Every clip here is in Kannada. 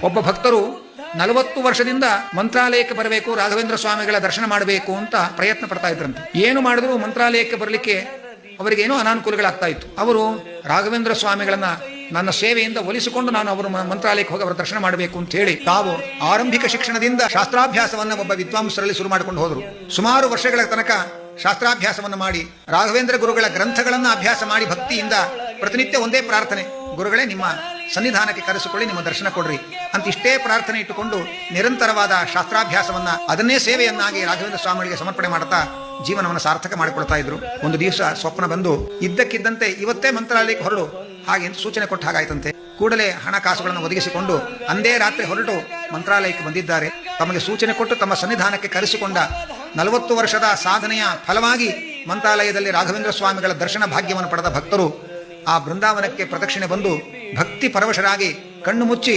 ಒಬ್ಬ ಭಕ್ತರು 40 ವರ್ಷದಿಂದ ಮಂತ್ರಾಲಯಕ್ಕೆ ಬರಬೇಕು, ರಾಘವೇಂದ್ರ ಸ್ವಾಮಿಗಳ ದರ್ಶನ ಮಾಡಬೇಕು ಅಂತ ಪ್ರಯತ್ನ ಪಡ್ತಾ ಇದ್ರಂತೆ. ಏನು ಮಾಡಿದ್ರು ಮಂತ್ರಾಲಯಕ್ಕೆ ಬರಲಿಕ್ಕೆ ಅವರಿಗೇನೋ ಅನಾನುಕೂಲಗಳಾಗ್ತಾ ಇತ್ತು. ಅವರು ರಾಘವೇಂದ್ರ ಸ್ವಾಮಿಗಳನ್ನ ನನ್ನ ಸೇವೆಯಿಂದ ಒಲಿಸಿಕೊಂಡು ನಾನು ಅವರು ಮಂತ್ರಾಲಯಕ್ಕೆ ಹೋಗಿ ಅವರ ದರ್ಶನ ಮಾಡಬೇಕು ಅಂತ ಹೇಳಿ ತಾವು ಆರಂಭಿಕ ಶಿಕ್ಷಣದಿಂದ ಶಾಸ್ತ್ರಾಭ್ಯಾಸವನ್ನ ಒಬ್ಬ ವಿದ್ವಾಂಸರಲ್ಲಿ ಶುರು ಮಾಡಿಕೊಂಡು ಹೋದರು. ಸುಮಾರು ವರ್ಷಗಳ ತನಕ ಶಾಸ್ತ್ರಾಭ್ಯಾಸವನ್ನು ಮಾಡಿ ರಾಘವೇಂದ್ರ ಗುರುಗಳ ಗ್ರಂಥಗಳನ್ನ ಅಭ್ಯಾಸ ಮಾಡಿ ಭಕ್ತಿಯಿಂದ ಪ್ರತಿನಿತ್ಯ ಒಂದೇ ಪ್ರಾರ್ಥನೆ, ಗುರುಗಳೇ ನಿಮ್ಮ ಸನ್ನಿಧಾನಕ್ಕೆ ಕರೆಸಿಕೊಳ್ಳಿ, ನಿಮ್ಮ ದರ್ಶನ ಕೊಡ್ರಿ ಅಂತ ಇಷ್ಟೇ ಪ್ರಾರ್ಥನೆ ಇಟ್ಟುಕೊಂಡು ನಿರಂತರವಾದ ಶಾಸ್ತ್ರಾಭ್ಯಾಸವನ್ನ ಅದನ್ನೇ ಸೇವೆಯನ್ನಾಗಿ ರಾಘವೇಂದ್ರ ಸ್ವಾಮಿಗಳಿಗೆ ಸಮರ್ಪಣೆ ಮಾಡ್ತಾ ಜೀವನವನ್ನು ಸಾರ್ಥಕ ಮಾಡಿಕೊಳ್ತಾ ಇದ್ರು. ಒಂದು ದಿವಸ ಸ್ವಪ್ನ ಬಂದು ಇದ್ದಕ್ಕಿದ್ದಂತೆ ಇವತ್ತೇ ಮಂತ್ರಾಲಯಕ್ಕೆ ಹೊರಡು ಹಾಗೆ ಅಂತ ಸೂಚನೆ ಕೊಟ್ಟ ಹಾಗಾಯ್ತಂತೆ. ಕೂಡಲೇ ಹಣಕಾಸುಗಳನ್ನು ಒದಗಿಸಿಕೊಂಡು ಅಂದೇ ರಾತ್ರಿ ಹೊರಟು ಮಂತ್ರಾಲಯಕ್ಕೆ ಬಂದಿದ್ದಾರೆ. ತಮಗೆ ಸೂಚನೆ ಕೊಟ್ಟು ತಮ್ಮ ಸನ್ನಿಧಾನಕ್ಕೆ ಕರೆಸಿಕೊಂಡ 40 ವರ್ಷದ ಸಾಧನೆಯ ಫಲವಾಗಿ ಮಂತ್ರಾಲಯದಲ್ಲಿ ರಾಘವೇಂದ್ರ ಸ್ವಾಮಿಗಳ ದರ್ಶನ ಭಾಗ್ಯವನ್ನು ಪಡೆದ ಭಕ್ತರು ಆ ಬೃಂದಾವನಕ್ಕೆ ಪ್ರದಕ್ಷಿಣೆ ಬಂದು ಭಕ್ತಿ ಪರವಶರಾಗಿ ಕಣ್ಣು ಮುಚ್ಚಿ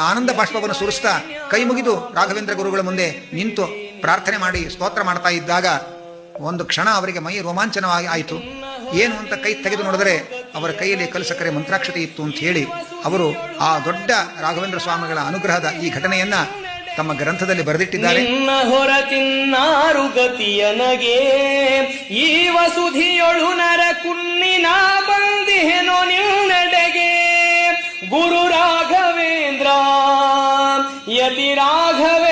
ಆನಂದ ಬಾಷ್ಪವನ್ನು ಸುರಿಸ್ತಾ ಕೈ ಮುಗಿದು ರಾಘವೇಂದ್ರ ಗುರುಗಳ ಮುಂದೆ ನಿಂತು ಪ್ರಾರ್ಥನೆ ಮಾಡಿ ಸ್ತೋತ್ರ ಮಾಡ್ತಾ ಇದ್ದಾಗ ಒಂದು ಕ್ಷಣ ಅವರಿಗೆ ಮೈ ರೋಮಾಂಚನವಾಗಿ ಆಯಿತು. ಏನು ಅಂತ ಕೈ ತೆಗೆದು ನೋಡಿದರೆ ಅವರ ಕೈಯಲ್ಲಿ ಕಲಸಕ್ಕರೆ ಮಂತ್ರಾಕ್ಷತೆ ಇತ್ತು ಅಂತ ಹೇಳಿ ಅವರು ಆ ದೊಡ್ಡ ರಾಘವೇಂದ್ರ ಸ್ವಾಮಿಗಳ ಅನುಗ್ರಹದ ಈ ಘಟನೆಯನ್ನ ತಮ್ಮ ಗ್ರಂಥದಲ್ಲಿ ಬರೆದಿಟ್ಟಿದ್ದಾರೆ. ಹೊರತಿನ್ನಾರು ಗತಿಯನಗೆ ಈ ವಸುಧಿಯೊಳು ನರ ಕುನ್ನಿನ ಬಂದಿಹೆನೋ ನಿನ್ನಡೆಗೆ ಗುರು ರಾಘವೇಂದ್ರ ಯತಿ ರಾಘವ